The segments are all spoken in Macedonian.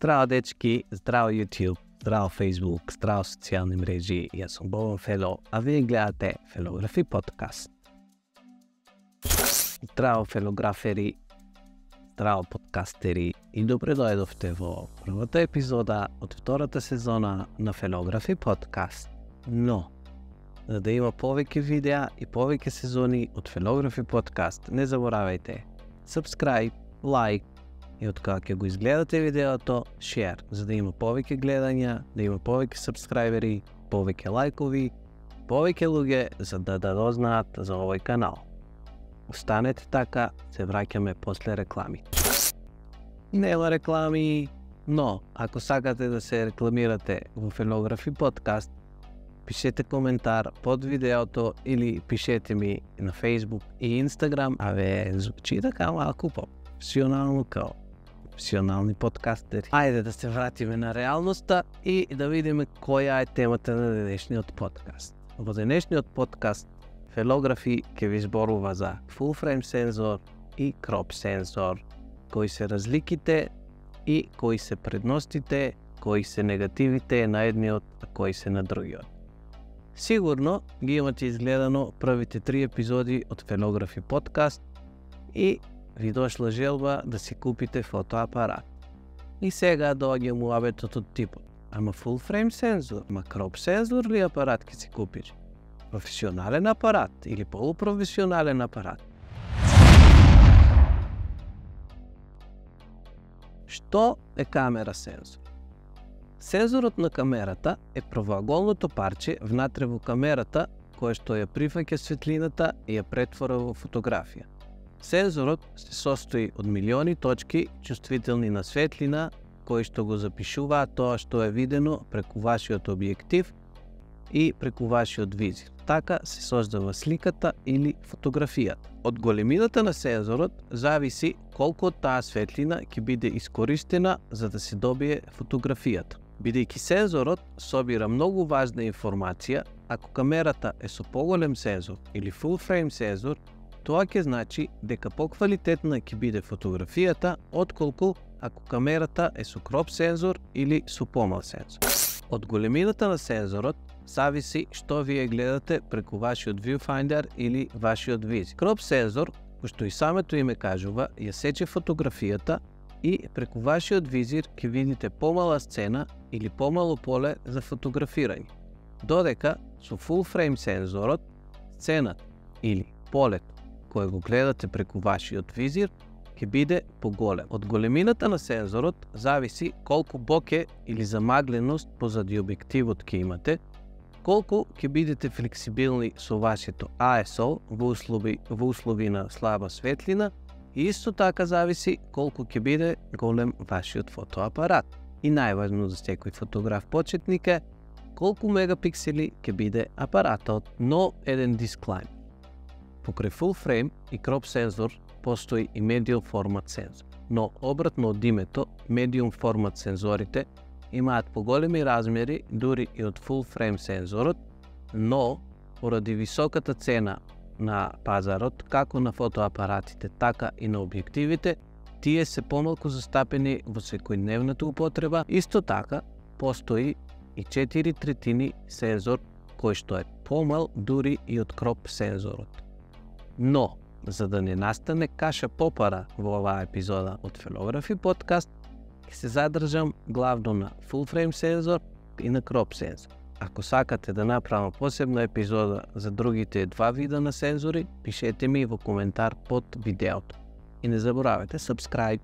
Zdravo dečki, zdravo YouTube, zdravo Facebook, zdravo socijalne mreži. Jaz sam Boban Felo, a vi gledate Felografi podcast. Zdravo felograferi, zdravo podcasteri i dobrodošli v prvата епизода от втората сезона на Felografi podcast. Но, за да има повече видеа и повече сезони от Felografi podcast, не забравяйте subscribe, like и откак го изгледате видеото, share, за да има повече гледания, да има повече сабскрайбери, повече лайкови, повече луѓе за да дознаат за овој канал. Останете така, се враќаме после реклами. Нема реклами, но ако сакате да се рекламирате во Felografi podcast, пишете коментар под видеото или пишете ми на Facebook и Instagram. Звучи така малко по-професионално као професионални подкастери. Айде да се вратиме на реалността и да видим која е темата на денешниот подкаст. Во денешниот подкаст Felografi ќе ви зборува за full frame сензор и crop сензор, кои се разликите и кои се предностите, кои се негативите на едниот, а кои се на другиот. Сигурно ги имате изгледано првите 3 епизоди од Felografi podcast и ви дошла желба да си купите фотоапарат. И сега доаѓа муабетот од типот. Ама full frame сензор, ама crop сензор ли апарат ќе си купиш? Професионален апарат или полупрофесионален апарат? Што е камера сензор? Сензорот на камерата е правоаголното парче внатре во камерата кое што ја прифаќа светлината и ја претвора во фотографија. Сензорот се состои од милиони точки чувствителни на светлина кои што го запишуваат тоа што е видено преку вашиот објектив и преку вашиот визир. Така се создава сликата или фотографијата. Од големината на сензорот зависи колку од таа светлина ќе биде искористена за да се добие фотографијата. Бидејќи сензорот собира многу важна информација, ако камерата е со поголем сензор или full frame сензор, тоа ќе значи дека поквалитетна ќе биде фотографијата отколку ако камерата е со crop сензор или со помал сензор. Од големината на сензорот зависи што вие гледате преку вашиот viewfinder или вашиот визир. Crop сензор, кој што и самото име кажува, ја сече фотографијата и преку вашиот визир ќе видите помала сцена или помало поле за фотографирање. Додека со full frame сензорот, сцената или полето кој го гледате преку вашиот визир ќе биде поголем. Од големината на сензорот зависи колку боке или замагленост позади објективот ќе имате, колку ќе бидете флексибилни со вашето ISO во услови на слаба светлина и исто така зависи колку ќе биде голем вашиот фотоапарат. И најважно за секој фотограф почетник е колку мегапиксели ќе биде апаратот. Но еден дисклаймер. Покрај full frame и crop сензор постои и medium format сензор. Но обратно од името, medium format сензорите имаат поголеми размери дури и од full frame сензорот, но поради високата цена на пазарот, како на фотоапаратите, така и на објективите, тие се помалку застапени во секојдневната употреба. Исто така, постои и 4/3 сензор кој што е помал дури и од crop сензорот. Но, за да не настане каша попара во оваа епизода од Felografi podcast, ќе се задржам главно на full frame сензор и на crop сензор. Ако сакате да направам посебна епизода за другите два вида на сензори, пишете ми во коментар под видеото. И не заборавајте subscribe.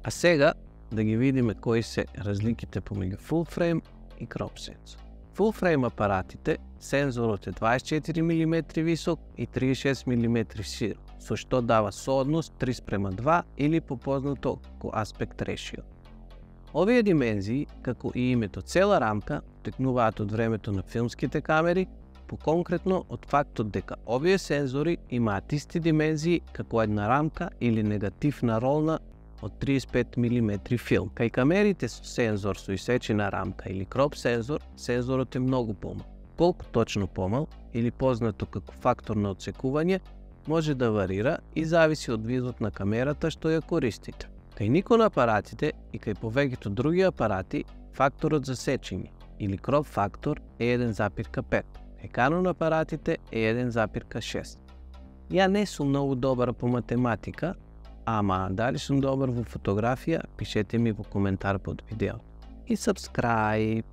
А сега да ги видиме кои се разликите помеѓу full frame и crop сензор. Full frame апаратите, сензорот е 24 мм висок и 36 мм широк, со што дава соодност 3:2 или попознато како aspect ratio. Овие димензии, како и името цела рамка, текнуваат од времето на филмските камери, поконкретно од фактот дека овие сензори имаат исти димензии како една рамка или негативна ролна од 35 мм филм. Кај камерите со сензор со исечена рамка или crop сензор, сензорот е многу помал. Колку точно помал, или познато како фактор на одсекување, може да варира и зависи од видот на камерата што ја користите. Кај Nikon апаратите и кај повеќето други апарати, факторот за сечење или кроп фактор е 1,5. Кај Canon апаратите е 1,6. Ја не сум многу добар по математика, ама дали сум добар во фотографија, пишете ми во коментар под видео. И subscribe.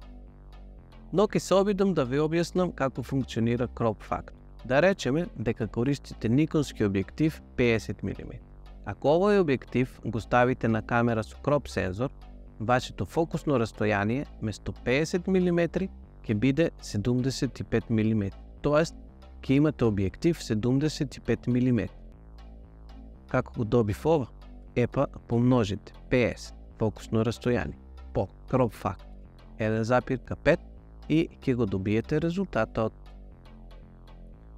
Но ќе се обидам да ви објаснам како функционира кроп фактор. Да речеме дека користите никонски објектив 50 мм. Ако овој објектив го ставите на камера со кроп сензор, вашето фокусно растојание место 50 мм ќе биде 75 мм. Тоест, ќе имате објектив 75 мм. Како го добив ова? Епа, помножите 50 фокусно растојание по кроп фактор 1,5 и ќе го добиете резултатот.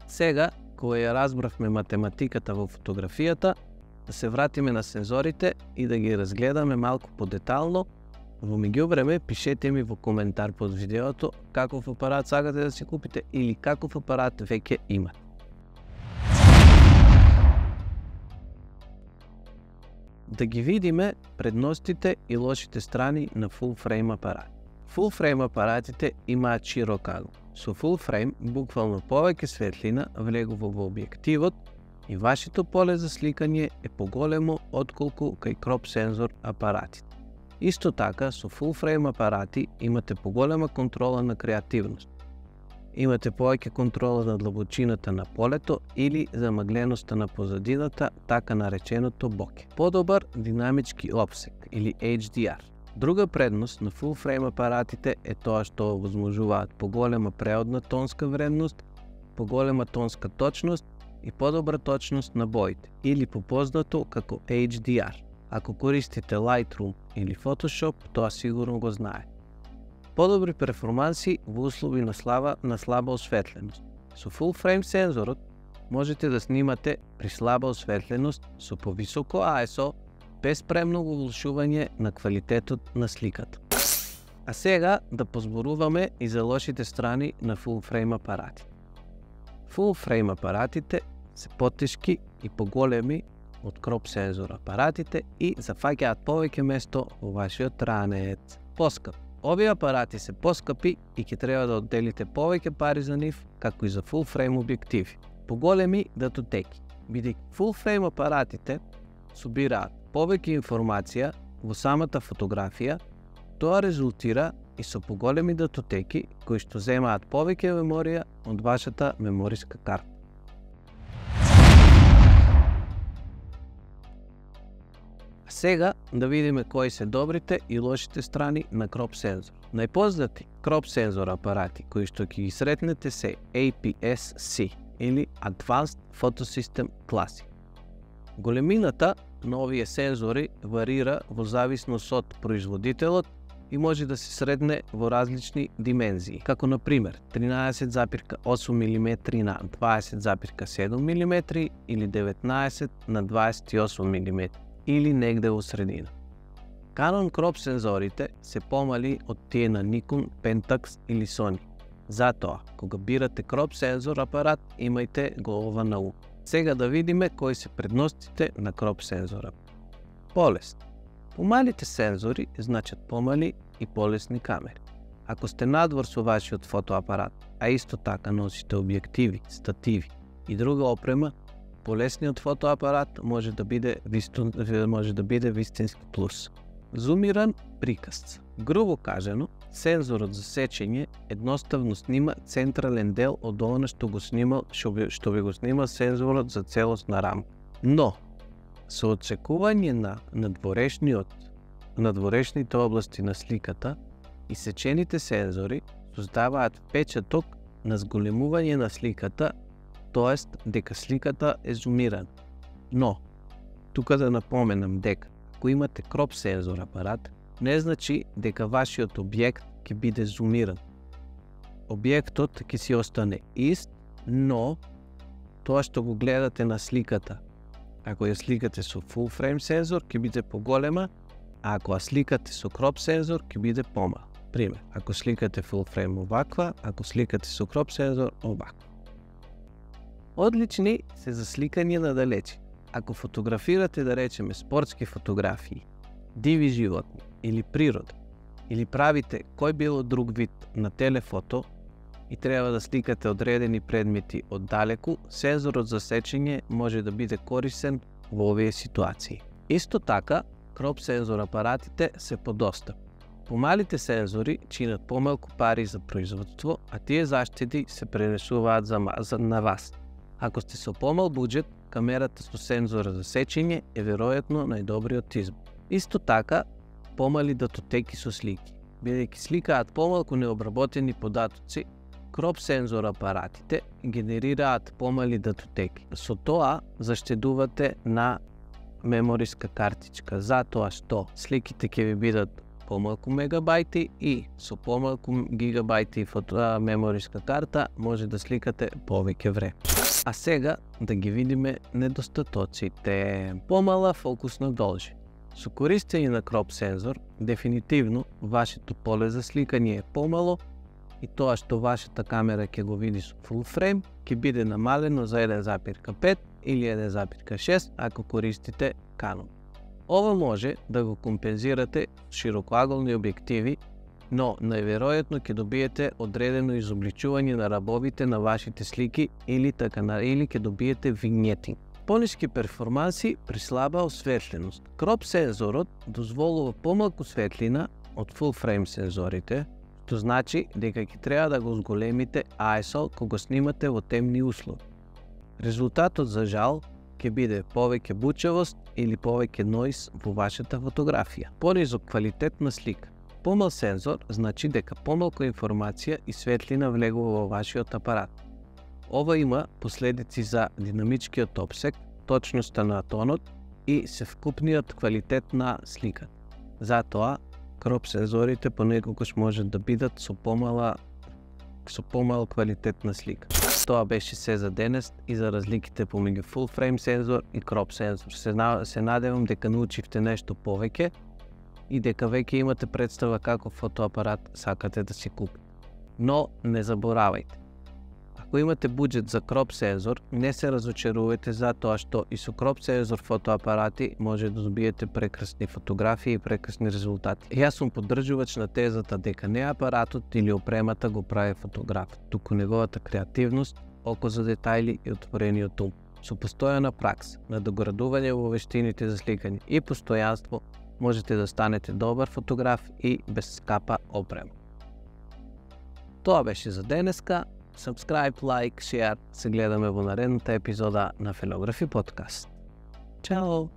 Сега, кога ја разбравме математиката во фотографијата, да се вратиме на сензорите и да ги разгледаме малку подетално. Во меѓувреме, пишете ми во коментар под видеото каков апарат сакате да си купите или каков апарат веќе имате. Да ги видиме предностите и лошите страни на full frame апарат. Full frame апаратите имаат широк ъгъл. Со full frame буквално повеќе светлина влегува во објективот и вашето поле за сликање е поголемо отколку кај кроп сензор апаратите. Исто така, со full frame апарати имате поголема контрола на креативност. Имате повеќе контрола на длабочината на полето или замагленоста на позадината, така нареченото боке. Подобар динамички обсек или HDR. Друга предност на full frame апаратите е тоа што возможуваат поголема преодна тонска вредност, поголема тонска точност и подобра точност на боите, или попознато како HDR. Ако користите Lightroom или Photoshop, тоа сигурно го знае. Подобри перформанси во услови на слаба осветленост. Со full frame сензорот можете да снимате при слаба осветленост со повисоко ISO, без премногу влошување на квалитетот на сликата. А сега да позборуваме и за лошите страни на full frame апарати. Full frame апаратите се потешки и поголеми од кроп сензор апаратите и зафаќаат повеќе место во вашиот ранец. Поскап. Овие апарати се поскапи и ќе треба да одделите повеќе пари за нив, како и за full frame објективи. Поголеми датотеки. Бидејќи full frame апаратите собираат повеќе информација во самата фотографија, тоа резултира и со поголеми датотеки кои што земаат повеќе меморија од вашата мемориска карта. Сега да видиме кои се добрите и лошите страни на кроп сензор. Најпознати кроп сензор апарати кои што ќе ги сретнете се APS-C или Advanced Photo System Classic. Големината на овие сензори варира во зависност од производителот и може да се средне во различни димензии, како на пример 13,8 мм на 20,7 мм или 19 на 28 мм или негде во средина. Canon кроп сензорите се помали од тие на Nikon, Pentax или Sony. Затоа, кога бирате кроп сензор апарат, имајте го ова на ум. Сега да видиме кои се предностите на кроп сензора. Полест. Помалите сензори значат помали и полесни камери. Ако сте надвор со вашиот фотоапарат, а исто така носите објективи, стативи и друга опрема, полесниот фотоапарат може да биде вистински плюс. Зумиран приказ. Грубо кажано, сензорот за сечење едноставно снима централен дел од она што би го снимал сензорот за целосна рамка. Но, со отсекување на надворешните области на сликата, исечените сензори создаваат впечаток на зголемување на сликата, тоест дека сликата е зумирана. Но, тука да напоменам дека, ако имате кроп сензор апарат, не значи дека вашиот објект ќе биде зумиран. Објектот ќе си остане ист, но тоа што го гледате на сликата, ако ја сликате со full frame сензор, ќе биде поголема, а ако ја сликате со кроп сензор, ќе биде помал. Пример, ако сликате full frame оваква, ако сликате со кроп сензор оваква. Одлични се за сликане надалече. Ако фотографирате, да речеме, спортски фотографии, диви животни или природа, или правите кой било друг вид на телефото и трябва да сликате одредени предмети отдалеку, сензорот за сечење може да биде корисен во овие ситуации. Исто така, кроп сензор апаратите се подостапни. Помалите сензори чинат помалку пари за производство, а тие заштети се пренесуваат на вас. Ако сте со помал буџет, камерата со сензора за сечење е веројатно најдобриот избор. Исто така, помали датотеки со слики. Бидејќи сликаат помалку необработени податоци, кроп сензор апаратите генерираат помали датотеки. Со тоа заштедувате на мемориска картичка, затоа што сликите ќе ви бидат помалку мегабајти и со помалку гигабајти мемориска карта може да сликате повеќе време. А сега да ги видиме недостатоците. Помала фокусна должина. Со користење на кроп сензор, дефинитивно вашето поле за сликање е помало и тоа што вашата камера ќе го види со full frame ќе биде намалено за 1,5 или 1,6 ако користите Canon. Ова може да го компензирате широкоаголни објективи, но најверојатно ќе добиете одредено изобличување на рабовите на вашите слики или ќе добиете виньетинг. Пониски перформанси при слаба осветленост. Кроп сензорот дозволува помалку светлина од full frame сензорите, што значи дека ќе треба да го зголемите ISO кога снимате во темни услови. Резултатот за жал ќе биде повеќе бучевост или повеќе ноиз во вашата фотографија. Понизок квалитет на слика. Помал сензор значи дека помалку информација и светлина влегува во вашиот апарат. Ова има последици за динамичкиот опсек, точноста на тонот и севкупниот квалитет на сликата. Затоа, кроп сензорите понекогаш можат да бидат со помал квалитет на слика. Тоа беше се за денес и за разликите помеѓу full frame сензор и кроп сензор. Се надевам дека научивте нешто повеќе и дека веќе имате представа каков фотоапарат сакате да си купите. Но не заборавајте. Ако имате буџет за кроп сензор, не се разочарувајте затоа што и со кроп сензор фотоапарати може да добиете прекрасни фотографии и прекрасни резултати. Јас сум поддржувач на тезата дека не апаратот или опремата го прави фотограф, туку неговата креативност, око за детајли и отворениот ум. Со постојана пракса, надоградување во вештините за сликање и постојанство можете да станете добар фотограф и без скапа опрема. Тоа беше за денеска. Subscribe, like, share. Се гледаме во наредната епизода на Philography Podcast. Чао!